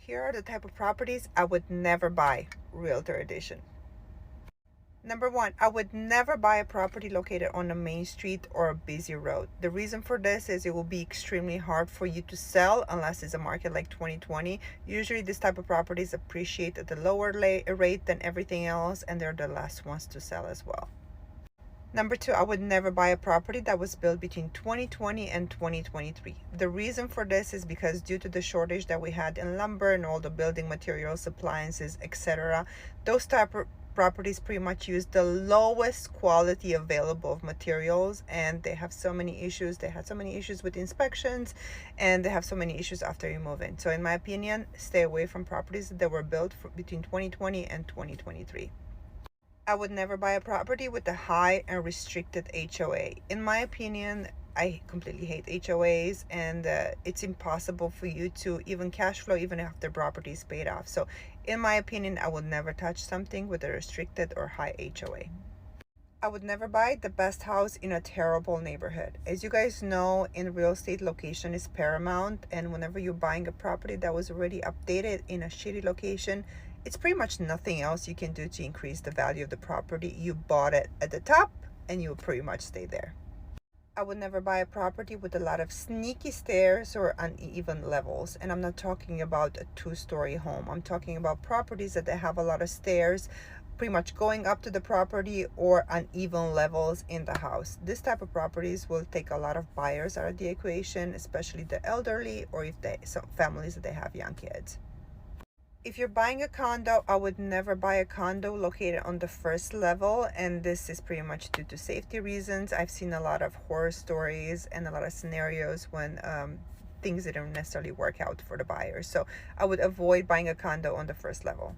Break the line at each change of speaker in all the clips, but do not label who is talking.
Here are the type of properties I would never buy, Realtor Edition. Number one, I would never buy a property located on a main street or a busy road. The reason for this is it will be extremely hard for you to sell unless it's a market like 2020. Usually this type of properties appreciate at a lower rate than everything else, and they're the last ones to sell as well. Number two, I would never buy a property that was built between 2020 and 2023. The reason for this is because due to the shortage that we had in lumber and all the building materials, appliances, etc., those type of properties pretty much use the lowest quality available of materials, and they have so many issues. They had so many issues with inspections, and they have so many issues after you move in. So in my opinion, stay away from properties that were built between 2020 and 2023. I would never buy a property with a high and restricted HOA. In my opinion, I completely hate HOAs, and it's impossible for you to even cash flow even after property is paid off. So in my opinion, I would never touch something with a restricted or high HOA. I would never buy the best house in a terrible neighborhood. As you guys know, in real estate, location is paramount, and whenever you're buying a property that was already updated in a shitty location, it's pretty much nothing else you can do to increase the value of the property. You bought it at the top and you will pretty much stay there. I would never buy a property with a lot of sneaky stairs or uneven levels. And I'm not talking about a two-story home. I'm talking about properties that they have a lot of stairs pretty much going up to the property or uneven levels in the house. This type of properties will take a lot of buyers out of the equation, especially the elderly or if some families that they have young kids. If you're buying a condo, I would never buy a condo located on the first level, and this is pretty much due to safety reasons. I've seen a lot of horror stories and a lot of scenarios when things didn't necessarily work out for the buyers. So I would avoid buying a condo on the first level.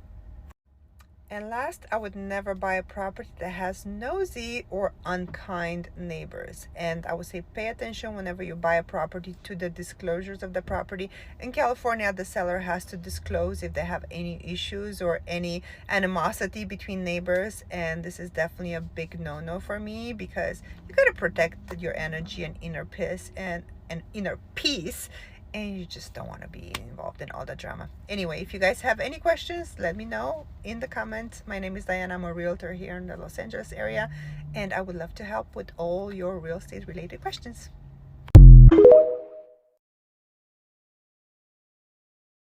And last, I would never buy a property that has nosy or unkind neighbors. And I would say pay attention whenever you buy a property to the disclosures of the property. In California, the seller has to disclose if they have any issues or any animosity between neighbors. And this is definitely a big no-no for me, because you got to protect your energy and inner peace and inner peace. And you just don't want to be involved in all the drama. Anyway, if you guys have any questions, let me know in the comments. My name is Diana. I'm a realtor here in the Los Angeles area, and I would love to help with all your real estate related questions.